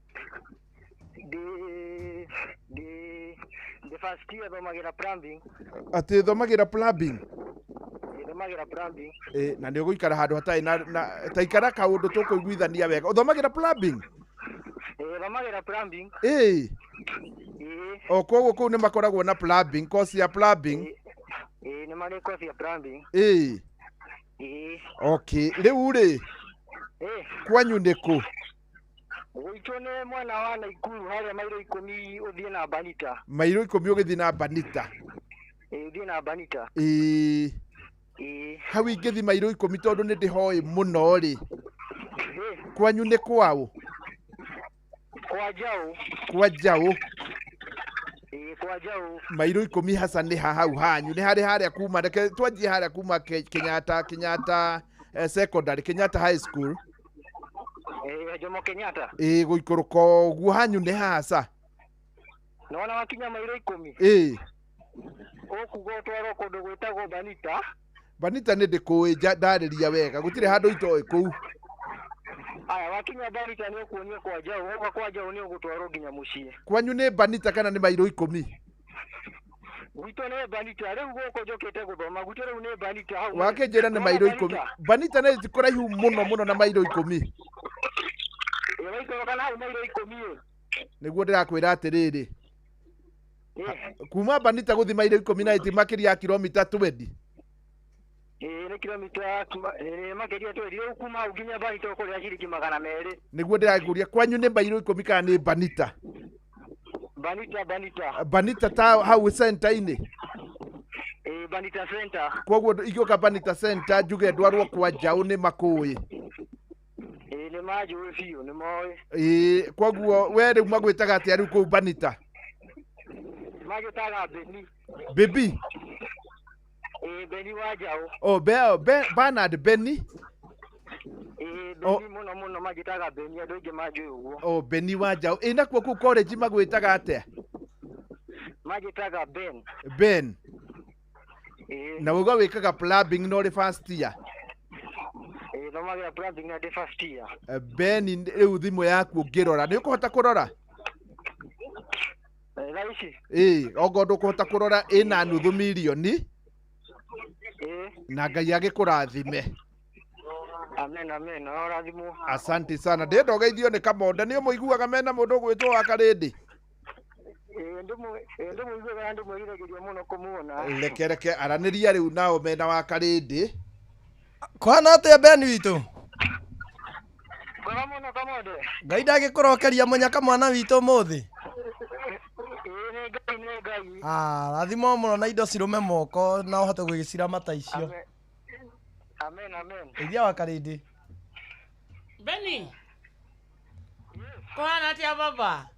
The first year thomagĩra plumbing. Atĩ thomagĩra plumbing? Thomagĩra plumbing. Na nĩ ũgũikara handũ hatarĩ na ta ikara kaũndũ tũkũiguithania wega. Ũthomagĩra plumbing? Thomagĩra plumbing. Koguo kũu nĩ makoragwo na plumbing, course ya plumbing? Nĩ marĩ course ya plumbing. Okay, rĩu rĩ? Kwanyu nĩ kũ? Gwitũ nĩ mwena wa Naikuru harĩa mairo 10 ũthiĩ na Banita. Mairo 10 ũgĩthiĩ na Banita? Ũthiĩ na Banita. Hau ingĩthi mairo 10 tondũ nĩ ndĩhoĩ mũno rĩ. Kwanyu nĩ kwaũ? Kwa Njaũ. Kwa Njaũ? Kwa Njaũ. Mairo 10 hasa nĩ hau hanyu, nĩ harĩa kuma, reke twanjie harĩa kuma Kenyatta secondary, Kenyatta high school. Jomo Kenyatta. Gũikũrũka ũguo hanyu nĩ hasa. Nona wakinya mairo 10. Ũkuga ũtwarwo kũndũ gwĩtagwo Banita. Banita nĩ ndĩkũĩ ndarĩria wega, gũtirĩ handũ itoĩ kũu. Aya, wakinya Banita nĩ ũkuonio kwa Njaũ, ũguo kwa Njaũ nĩ ũgũtwarwo nginya mũciĩ. Kwanyu nĩ Banita kana nĩ mairo 10? Gwitũ nĩ Banita, rĩu gũkũ njũkĩte gũthoma, gwitũ rĩu nĩ Banita hau. Wakĩnjĩra nĩ mairo 10. Banita nĩ kũraihu mũno na mairo 10. Waikũrũka na hau mairo 10. Nĩguo ndĩrakwĩra atĩrĩrĩ. Kuma Banita gũthiĩ mairo 10 na ĩti makĩria ya kilomita 20. Nĩ kilomita makĩria 20. Rĩu kuma hau nginya Banita ũkũrĩa ciringi 200. Nĩguo ndĩrakũria kwanyu nĩ mairo 10 kana nĩ Banita? Banita. Banita ta hau center-inĩ? Banita center. Koguo igĩũka Banita center njuge ndwarwo kwa Njaũ nĩ makũĩ? Nĩ manjũĩ biũ, nĩ moĩ. Koguo we rĩu magwĩtaga atĩa rĩu kũu Banita? Magĩtaga Beni. Baby? Beni wa Njaũ. Bernard Beni? Beni mũno magĩtaga Beni, andũ aingĩ manjũĩ ũguo. Beni wa Njaũ. Nakuo kũu college magwĩtaga atĩa? Magĩtaga Ben. Ben? Na uga wĩkaga plumbing no rĩ first year? Thomagĩra plumbing na ndĩ first year. Ben, rĩu thimũ yaku ũngĩrora nĩ ũkũhota kũrora? Raici. Ongo ndũkũhota kũrora ĩna nuthu mirioni? Na Ngai agĩkũrathime. Amen, ũrathimwo. Asante sana. Ndĩrenda ũgeithio nĩ Kamonde, nĩ ũmũiguaga mena mũndũ ũgwĩtwo wa Karĩndĩ? Ndĩmũiguaga na ndĩmwĩriragĩria mũno kũmuona. Reke aranĩria rĩu nao mena wa Karĩndĩ. Kwana atĩa Ben witũ? Mwega mũno Kamonde. Ngai ndagĩkũrokeria mũnyaka mwana witũ ũmũthĩ. Nĩ Rathimo muno na indo cirume moko na uhote gwicira mata icio. Amen, amen. Idia wa Karindi. Beni. Kohana tia baba.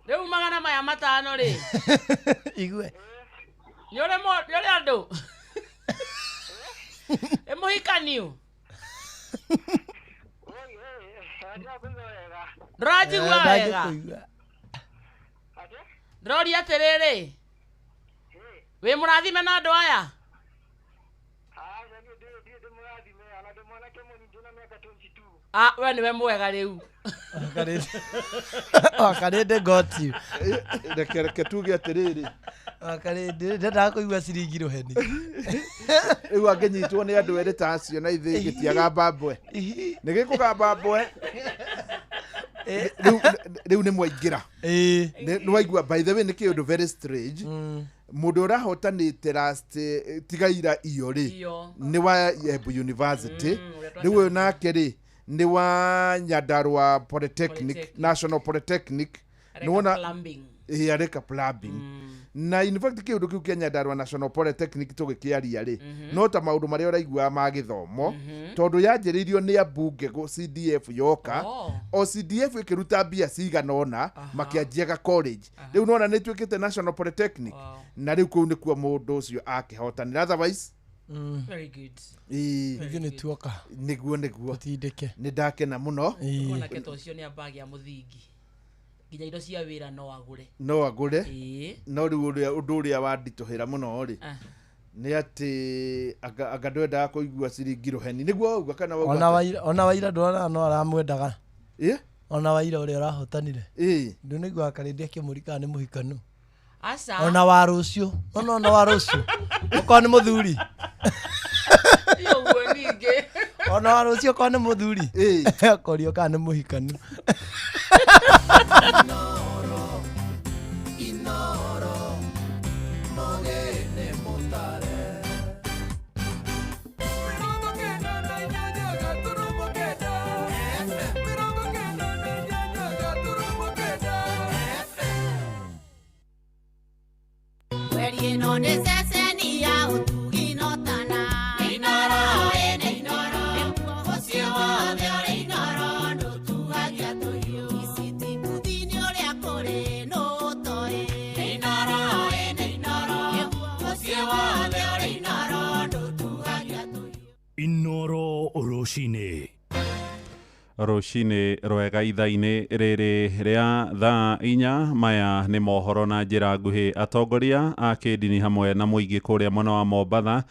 Leo magana maya matano ri. Igwe. Yore ando. Emuhikaniu. Raji wega. Drori aterere. We murathime na andu aya. We niwe mwega riu. Karinde got you. Reke tuge atiriri. Karinde ndenda kuigua ciringi ruheni. Riu angenyitwo ni andu eri ta acio na ithi gitiaga mbambwe. Nigikugamba mbwe. Riu ni mwaingira. Ni waigua by the way ni kiundu very strange. Mundu urahotanite last tigaira iyo ri ni wa Embu University. Riu nake ri ni wa Nyandarua Polytechnic, National Polytechnic. Areka plumbing. Areka plumbing. Na in fact kiundu kiu kia Nyandarua National Polytechnic tugikiaria ri no ta maundu maria uraigua ma githomo tondu yanjiririo ni abunge go CDF yoka o CDF ikiruta bia ciganona makianjiaga college riu nona ni twikite National Polytechnic na riu kuu ni kuo mundu ucio akihotanira otherwise very good. Igini tuoka. Niguo. Tindike. Ni ndakena muno. Ona keto cio ni abagi ya muthingi. Ginya indo cia wira no agure. No riu undu uria wandituhira muno ri. Ni ati agadwenda kuigua ciringi ruheni. Niguo uga kana ona waira ndona no aramwendaga. Ona waira uria urahotanire. Ndu nigua Karindi akimurika ni muhikanu. Asa. Ona wa rucio. Ona wa rucio. Uko ni muthuri. Yo weninge. Ona wa rucio ko ni muthuri. Korio ka ni muhikanu. Inoro. Mogene motare. No necessity ya utugi no tana inoro inoro osio de inoro no tuagia to you isiti budini ole akore no toe inoro osio de inoro no tuagia to you inoro roshine Roshine rwega ithaini riri ria thaa 4 maya ni mohoro na njira nguhi. Atongoria a kidini hamwe na muingi kuria mwena wa Mombatha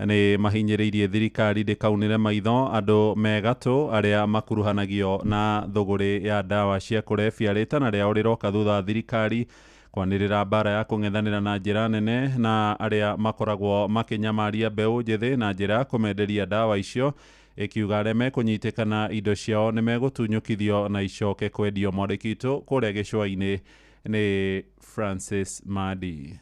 ni mahinyiriirie thirikari ndikaunire maitho andu megatu aria makuruhanagio na thuguri ya dawa cia kurebia ritana ria uriroka thutha thirikari kwanirira bara ya kung'ethanira na njira nene na aria makoragwo makinyamaria mbeu njithi na njira kumenderia dawa icio, ikiuga areme kunyitikana indo ciao ni megutunyukithio na icoke kwendio. Mwandĩki kuria gicua-ini ni Francis Madi.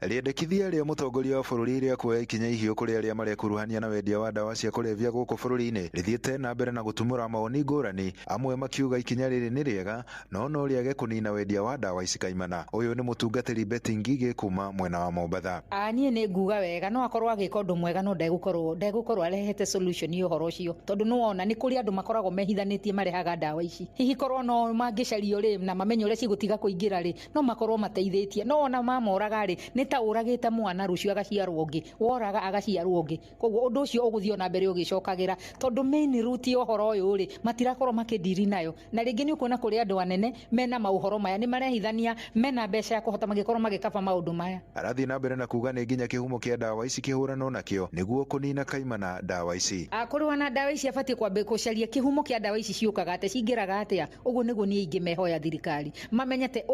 Riendekithia ria mutongoria wa bururi ria kuoya ikinya ihiũ kuri aria marekuruhania na wendia wa dawa cia kulevya guku bururi-ini rithiite na mbere na gutumura maoni ngũrani, amwe makiuga ikinya riri ni riega no riage kunina wendia wa dawa ici kaimana. Uyu ni mutungatiri Betty Ngigi kuma mwena wa Mombatha. Nie ni nguga wega no akorwo agika undu mwega no ndegukorwo arehete solution iyo horo cio tondu no ona ni kuri andu makoragwo mehithanitie marehaga dawa ici hihi korwo no mangicario ri na mamenyo ria cigutiga kuingira ri no makorwo mateithĩtie no ona mamoraga ri ni ta uragite mwana rucio agaciarwo ngi woraga agaciarwo ngi koguo undu ucio uguthio na mbere ugicokagira tondu main root yo horo uyu ri matirakorwo makidiri nayo na ringi ni ukuona kuri andu anene mena mauhoro maya ni marehithania mena mbeca ya kuhota magikorwo magikaba maundu maya. Arathi na mbere na kuga ni nginya kihumo kia dawa ici kihurano nakio niguo kunina kaimana dawa ici. Akorwo na dawa ici abatie kwambe kucaria kihumo kia dawa ici ciukaga ate cingiraga atia uguo niguo ni ingi mehoya thirikari mamenyete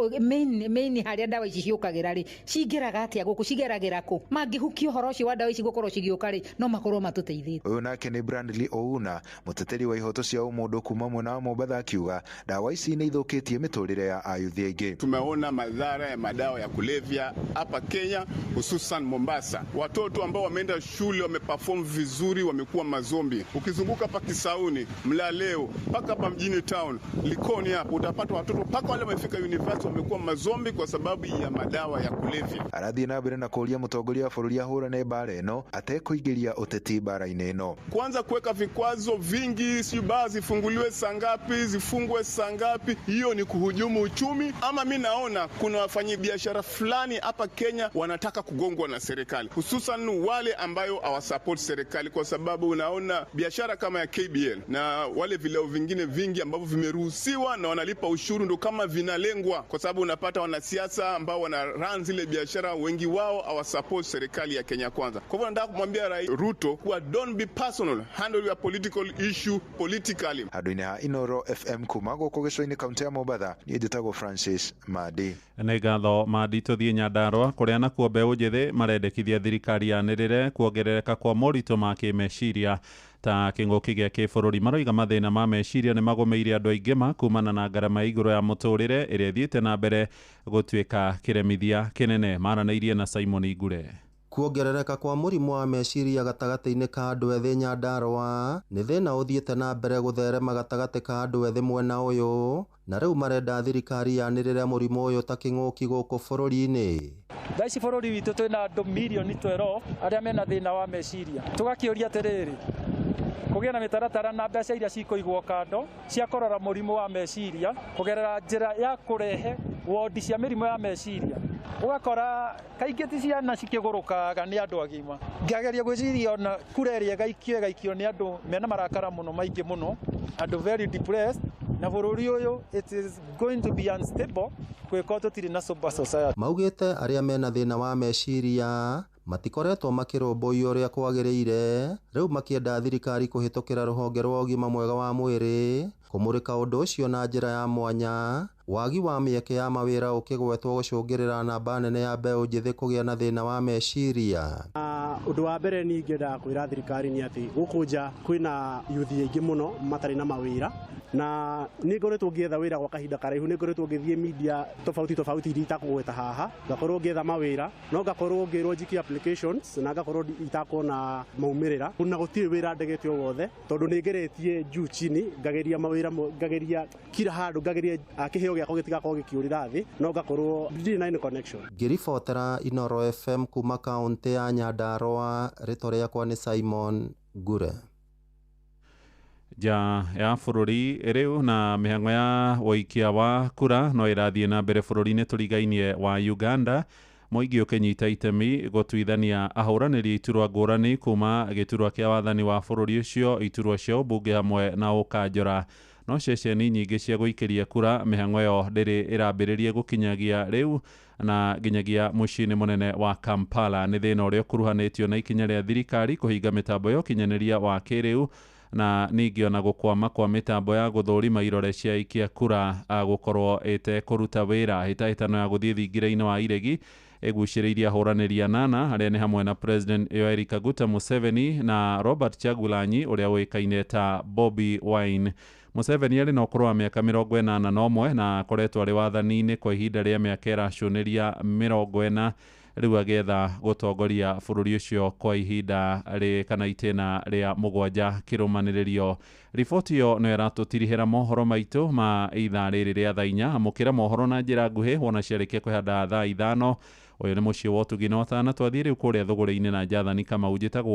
main haria dawa ici ciukagira ri cingiraga atia guku cigeragira ku mangihukio horo cio wa ndawa ici gukorwo cigioka ri no makorwo matuteithie. Uyu nake ni Brandley Ouna, muteteri wa ihoto cia umundu kuma mwena wa Mombatha, akiuga dawa ici ni ithukitie miturire ya ayuthi aingi. Tumeona madhara ya madawa ya kulevya hapa Kenya, hususan Mombasa. Watoto ambao wameenda shule wameperform vizuri, wamekuwa mazombi. Ukizunguka hapa Kisauni, Mlaleo, mpaka hapa mjini town, Likoni hapo utapata watoto mpaka wale wamefika university wamekuwa mazombi kwa sababu ya madawa ya kulevya. Arathi na mbere na kuria mutongoria wa bururi ahurane bara ino atekuingiria uteti bara-ini ino. Kwanza kuweka vikwazo vingi, si baa zifunguliwe saa ngapi, zifungwe saa ngapi, hiyo ni kuhujumu uchumi. Ama mimi naona kuna wafanyabiashara fulani hapa Kenya wanataka kugongwa na serikali, hususan wale ambayo hawasupport serikali, kwa sababu unaona biashara kama ya KBL na wale vileo vingine vingi ambavyo vimeruhusiwa na wanalipa ushuru ndo kama vinalengwa, kwa sababu unapata wanasiasa ambao wana run zile biashara wengi wao hawasupport serikali ya Kenya Kwanza. Kwa hivyo nataka kumwambia Rais Ruto kuwa don't be personal, handle your political issue politically. Haduine ha Inoro FM kumago kogesho-ini kaunti ya Mombatha, ni njitagwo Francis Madi. Nĩ ngatho Madi, tũthiĩ Nyandarua kũrĩa nakuo mbeũ njĩthĩ marendekithia thirikari yanĩrĩre kuongerereka kwa moritũ ma kĩmeciria ta kĩng'ũki gĩa kĩbũrũri. Maroiga mathĩna ma meciria nĩ magũmĩire andũ aingĩ makumana na ngarama igũrũ ya mũtũrĩre ĩrĩa ĩthiĩte na mbere gũtuĩka kĩremithia kĩnene. Maranĩirie na Simon Igure. Kuongerereka kwa mũrimũ wa meciria gatagatĩ-inĩ ka andũ ethĩ Nyandarua nĩ thĩna ũthiĩte na mbere gũtherema gatagatĩ ka andũ ethĩ mwena ũyũ, na rĩu marenda thirikari yanĩrĩre mũrimũ ũyũ ta kĩng'ũki gũkũ bũrũri-inĩ. Thaa ici bũrũri witũ twĩna andũ milioni 12 arĩa mena thĩna wa meciria. Tũgakĩũria atĩrĩrĩ, kũgĩa na mĩtaratara na mbeca iria cikũigwo kando cia kũrora mũrimũ wa meciria kũgerera njĩra ya kũrehe wondi cia mĩrimũ ya meciria. Ugakora kaingĩ ti ciana cikĩgũrũkaga nĩ andũ agima. Ngageria gwĩciria ona kura ĩrĩa ĩgaikio nĩ andũ mena marakara mũno maingĩ mũno, andũ very depressed, na bũrũri ũyũ it is going to be unstable kwĩko tũtirĩ na sober society. Maugĩte arĩa mena thĩna wa meciria matikoretwo makĩrũmbũiyo ũrĩa kwagĩrĩire, rĩu makĩenda thirikari kũhĩtũkĩra rũhonge rwa ũgima mwega wa mwĩrĩ kũmũrĩka ũndũ ũcio na njĩra ya mwanya. Wagi wa mĩeke ya mawĩra ũkĩgwetwo gũcũngĩrĩra namba nene ya mbeũ njĩthĩ kũgĩa na thĩna wa meciria. Ũndũ wa mbere nĩ ingĩenda kwĩra thirikari nĩ atĩ gũkũ nja kwĩna yuthi aingĩ mũno matarĩ na mawĩra, na nĩ ngoretwo ngĩetha wĩra gwa kahinda karaihu, nĩ ngoretwo ngĩthiĩ media tofauti iria itakũgweta haha, ngakorwo ngĩetha mawĩra, no ngakorwo ngĩrwo njikie applications na ngakorwo itakuona maumĩrĩra, na gũtirĩ wĩra ndegete o wothe, tondũ nĩ ngeretie juu chini, ngageria mawĩra, ngageria kila handũ, ngageria kĩheo gĩakwa gĩtigakorwo gĩkĩũrĩra thĩ, no ngakorwo ndirĩ na connection. Ngĩribotera Inoro FM kuma kaunti ya Nyandarua, rĩtwa rĩakwa nĩ Simon Gure. Ja ya bũrũri rĩu na mĩhang'o ya ũikia wa kura no ĩrathiĩ na mbere bũrũri-inĩ tũrigainie wa Uganda, mũingĩ ũkĩnyita itemi gũtuithania ahũranĩri iturwa ngũrani kuma gĩturwa kĩa wathani wa bũrũri ũcio, iturwa cia ũmbunge hamwe na ũkanjũra. No ceceni nyingĩ cia gũikĩria kura mĩhang'o ĩyo ndĩrĩ ĩrambĩrĩrie gũkinyagia rĩu, na nginyagia mũciĩ-inĩ mũnene wa Kampala nĩ thĩna ũrĩa ũkuruhanĩtio na ikinya rĩa thirikari kũhinga mĩtambo ya ũkinyanĩria wa kĩrĩu, na ningĩ ona gũkwama kwa mĩtambo ya gũthũrima irore cia aikia kura gũkorwo ĩtekũruta wĩra. Hĩtahĩtano ya gũthiĩ thingira-inĩ wa iregi ĩgucĩrĩirie ahũranĩri anana arĩa nĩ hamwe na President Yoweri Kaguta Museveni na Robert Kyagulanyi ũrĩa ũĩkaine ta Bobi Wine. Museveni arĩ na ũkũrũ wa mĩaka 81 na akoretwo arĩ wathani-inĩ kwa ihinda rĩa mĩaka ĩracũnĩria 40, rĩu agĩetha gũtongoria bũrũri ũcio kwa ihinda kana itĩna rĩa 7 kĩrũmanĩrĩrio. Riboti ĩyo no ĩratũtirihĩra mohoro maitũ ma ithaa rĩrĩ rĩa thaa 4. Amũkĩra mohoro na njĩra nguhĩ wona ciarĩkia kũhanda thaa 5. Ũyũ nĩ mũciĩ wa ũtugi na watana, twathiĩ rĩu kũrĩa thũgũrĩ-inĩ na Jathani Kamau njĩtagwo